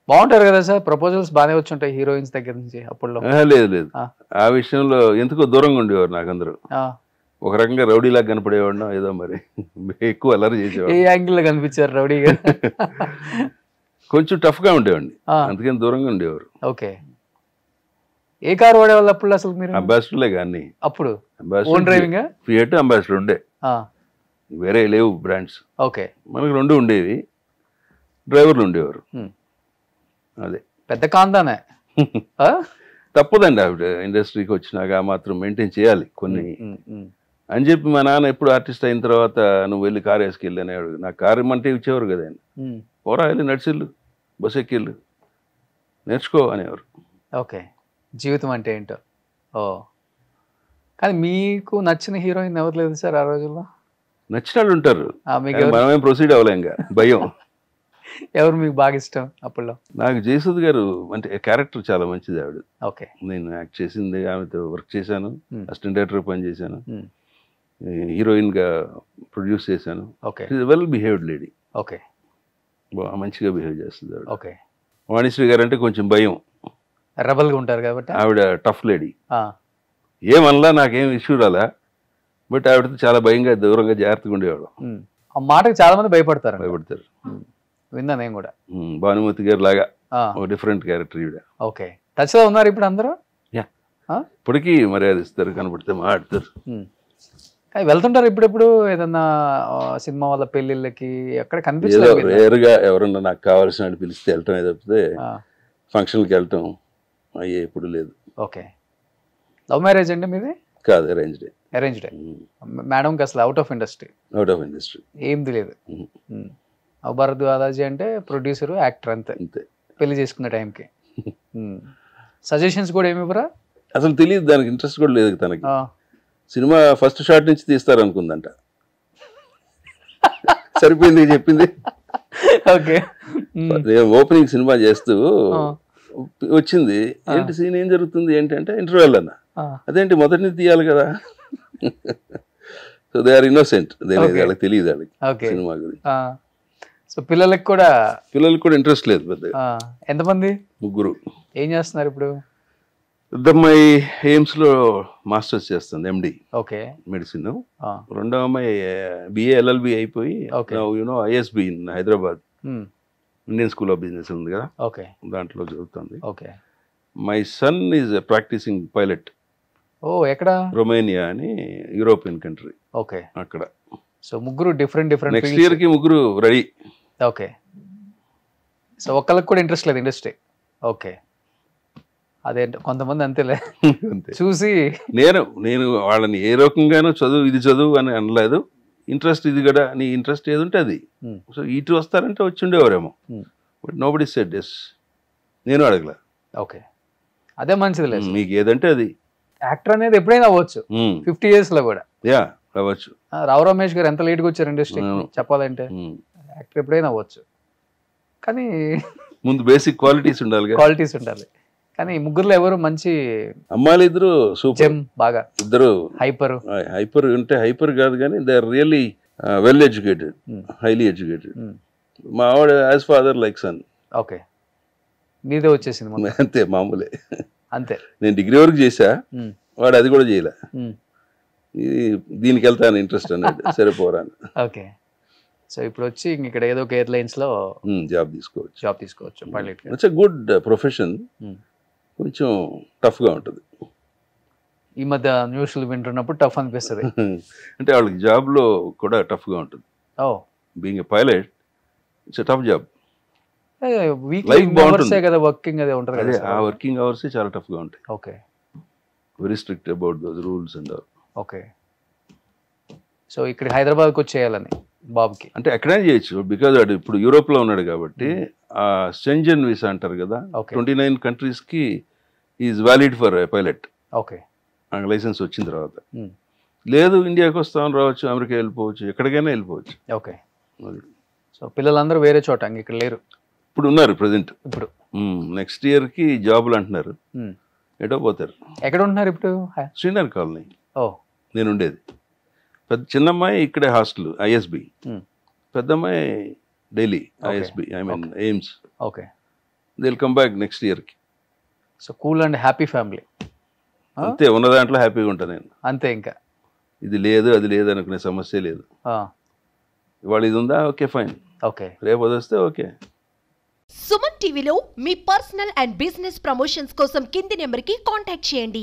బాగుంటారు కదా sir, proposals బాగానే వచ్చి ఉంటాయి హీరోయిన్స్ దగ్గర నుంచి అప్పుడులో. లేదు లేదు, ఆ విషయంలో ఎందుకో దూరంగా ఉండేవారు నాకు అందరూ. ఒక రకంగా రౌడీలాగా కనపడేవాడినా ఏదో మరి, ఎక్కువ అల్లరి ఏ చేసేవాడు. యాంగిల్లో కనిపించారు రౌడీగా? కొంచెం టఫ్గా ఉండేవాడిని, అందుకని దూరంగా ఉండేవారు. ఓకే. ఏ కార్ వాడేవాళ్ళు అప్పుడు అసలు మీరు? అంబాసిడర్లే కానీ అప్పుడు ఓన్ డ్రైవింగ్, ఫియట్ అంబాసిడర్ ఉండే, వేరే లేవు బ్రాండ్స్. ఓకే. మనకి రెండు ఉండేవి, డ్రైవర్లు ఉండేవారు. అదే పెద్ద కాందానే. తప్పదండి, ఆవిడ ఇండస్ట్రీకి వచ్చినాక మాత్రం మెయింటైన్ చేయాలి కొన్ని అని చెప్పి మా నాన్న ఎప్పుడు ఆర్టిస్ట్ అయిన తర్వాత నువ్వు వెళ్ళి కారు వేసుకెళ్ళి అనేవాడు. నాకు కారు ఇమ్మంటే ఇచ్చేవారు కదా ఆయన. పోరా వెళ్ళి నడిచిల్లు, బస్ ఎక్కిళ్ళు, నేర్చుకో అనేవారు. ఓకే. జీవితం అంటే ఏంటో. ఓ, కానీ మీకు నచ్చిన హీరోయిన్ ఎవరు లేదు సార్ ఆ రోజుల్లో? నచ్చిన వాళ్ళు ఉంటారు, మనమేం ప్రొసీడ్ అవ్వలేం ఇంకా, భయం. ఎవరు మీకు బాగా ఇష్టం అప్పుడులో? నాకు జయసుద్ గారు అంటే క్యారెక్టర్ చాలా మంచిది ఆవిడ. ఓకే. నేను యాక్ట్ చేసింది, ఆమెతో వర్క్ చేశాను, అసిస్టెంట్ డైరెక్టర్ పని చేశాను, హీరోయిన్గా ప్రొడ్యూస్ చేశాను. Okay. Well behaved lady. Okay. మంచిగా బిహేవ్ చేస్తుంది ఆవిడ. ఓకే. వాణిశ్రీ గారు అంటే కొంచెం భయం, రెబల్గా ఉంటారు కాబట్టి. ఆవిడ టఫ్ లేడీ, ఏమనలా నాకేం ఇష్యూ రాలా, బట్ ఆవిడతో చాలా భయంగా దూరంగా జాగ్రత్తగా ఉండేవాడు. ఆ మాటకి చాలా మంది భయపడతారు. విన్నా నేను కూడా. భానుమతి గారు లాగా ఒక డిఫరెంట్ క్యారెక్టర్ ఈవిడ. ఓకే. టచ్లో ఉన్నారు ఇప్పుడు అందరూ? ఇప్పటికీ మర్యాద ఇస్తారు, కనబడితే మాట్లాడతారు. వెళ్తుంటారు ఇప్పుడెప్పుడు ఏదన్నా సినిమా వాళ్ళ పెళ్ళిళ్ళకి? ఎక్కడ కనిపిస్తుంది? రేరుగా ఎవరన్నా నాకు కావాల్సిన పిలిస్తే వెళ్ళటం, తప్పితే ఫంక్షన్కి వెళ్ళటం అయ్యే ఎప్పుడు లేదు. ఓకే. లవ్ మ్యారేజ్ అండి మీది? కాదు, అరేంజ్డ్. అరేంజ్డ్. మేడంకి అసలు అవుట్ ఆఫ్ ఇండస్ట్రీ ఏంది లేదు. భరత్ దాదాజీ అంటే ప్రొడ్యూసరు, యాక్టర్, అంతే. పెళ్లి చేసుకున్న టైంకి సజెషన్స్ కూడా ఏమి ఇవ్వరా? అసలు తెలియదు, దానికి ఇంట్రెస్ట్ కూడా లేదు తనకి. సినిమా ఫస్ట్ షాట్ నుంచి తీస్తారు అనుకుందంట, సరిపోయింది చెప్పింది. ఓకే. ఓపెనింగ్ సినిమా చేస్తూ వచ్చింది, ఏంటి సీన్ ఏం జరుగుతుంది ఏంటంటే ఇంటర్వెల్ అన్న, అదేంటి మొదటి నుంచి తీయాలి కదా. సో దే ఆర్ ఇన్నోసెంట్, వాళ్ళకి తెలియదు వాళ్ళకి సినిమా గురించి. సో పిల్లలకు కూడా ఇంట్రెస్ట్ లేదు పెద్దగా. ఎంతమంది? ముగ్గురు. ఏం చేస్తున్నారు ఇప్పుడు? పెద్దమ్మాయి ఎయిమ్స్ లో మాస్టర్స్ చేస్తుంది, ఎండి మెడిసిన్. రెండో అమ్మాయి బిఏ ఎల్ఎల్బి అయిపోయి ISB in Hyderabad, Indian school of business ఉంది కదా, దాంట్లో చదువుతుంది. My son is practising pilot. ఎక్కడ? రొమేనియా అని, యూరోపియన్ కంట్రీ. అక్కడ. సో ముగ్గురు డిఫరెంట్ నెక్స్ట్ ఇయర్ కి ముగ్గురు రెడీ. ఓకే. సో ఒక్కళ్ళకి కూడా ఇంట్రెస్ట్ లేదు ఇండస్ట్రీ. ఓకే. అదే కొంతమంది అంతేలే చూసి. నేను వాళ్ళని ఏ రకంగానూ చదువు ఇది చదువు అని అనలేదు, ఇంట్రెస్ట్ ఇది కూడా, నీ ఇంట్రెస్ట్ ఏది ఉంటే అది. సో ఇటు వస్తారంటే వచ్చి ఉండేవారేమో, బట్ నోబడీ సెడ్ ఎస్, నేను అడగలే. ఓకే. అదే మంచిది లేదు, మీకు ఏదంటే అది. యాక్టర్ అనేది ఎప్పుడైనా అవ్వచ్చు, 50 years లో కూడా. అవ్వచ్చు. రావు రమేష్ గారు ఎంత లేట్గా వచ్చారు ఇండస్ట్రీ చెప్పాలంటే. యాక్టర్ ఎప్పుడైనా అవ్వచ్చు, కానీ ముందు బేసిక్ క్వాలిటీస్ ఉండాలి. కానీ ముగ్గురులో ఎవరు మంచి అమ్మాయిలు? ఇద్దరు సూపర్, బాగా ఇద్దరు హైపర్ ఉంటే హైపర్ కాదు కానీ they are really well educated, highly educated. మా ఆవిడ as father like son. Okay. మీదే వచ్చేసింది అంతే, మామూలే. అంతే. నేను డిగ్రీ వరకు చేసా, వాడు అది కూడా చేయలే, దీనికి వెళ్తాను ఇంట్రెస్ట్ అన్నాడు, సరిపోరాను. ఓకే. సో ఇప్పుడు వచ్చి ఇక్కడ ఏదో ఒక ఎయిర్లైన్స్ లో జాబ్ తీసుకోవచ్చు. Pilot. It's a good profession, కొంచెం టఫ్ గా ఉంటుంది. ఈ మధ్య న్యూస్లు వింటున్నప్పుడు టఫ్ అనిపిస్తుంది. అంటే వాళ్ళకి జాబ్ లో కూడా టఫ్ గా ఉంటుంది. Being a pilot it's a tough job. Working అదే ఉంటుంది కదా, ఆ వర్కింగ్ అవర్స్ చాలా టఫ్ గా ఉంటాయి. Okay. Very strict about those rules and all. Okay. So ఇక్కడ హైదరాబాద్కి వచ్చేయాలని బాబుకి అంటే ఎక్కడైనా చేయొచ్చు, బికాజ్ వాడు ఇప్పుడు యూరోప్ లో ఉన్నాడు కాబట్టి ఆ షెంజన్ వీసా అంటారు కదా, 29 countries కి is valid for pilot. Okay. నాకు లైసెన్స్ వచ్చిన తర్వాత. లేదు ఇండియాకి వస్తామని రావచ్చు, అమెరికా వెళ్ళిపోవచ్చు, ఎక్కడికైనా వెళ్ళిపోవచ్చు. ఓకే. సో పిల్లలందరూ వేరే చోట ఇక్కడ లేరు, ఇప్పుడు ఉన్నారు ప్రజెంట్. ఇప్పుడు నెక్స్ట్ ఇయర్ కి జాబులు అంటున్నారు, ఎటో పోతారు. ఎక్కడ ఉంటున్నారు ఇప్పుడు? శ్రీనగర్ కాలనీ నేను ఉండేది. చిన్నమ్మాయి ఇక్కడే హాస్టల్ ఐఎస్బి, పెద్దమ్మాయి Delhi ISB, I mean AIIMS. Okay. They will come back next ఇయర్కి. So cool and happy family. అంతే, ఉన్న దాంట్లో హ్యాపీగా ఉంటాను నేను. అంతే, ఇంకా ఇది లేదు అది లేదు అనుకునే సమస్య లేదు. ఇవాళ ఇది ఉందా, ఓకే ఫైన్, ఓకే, రేపు అది వస్తే ఓకే. సుమన్ టీవీలో మీ పర్సనల్ అండ్ బిజినెస్ ప్రమోషన్స్ కోసం కింది నెంబర్కి కాంటాక్ట్ చేయండి.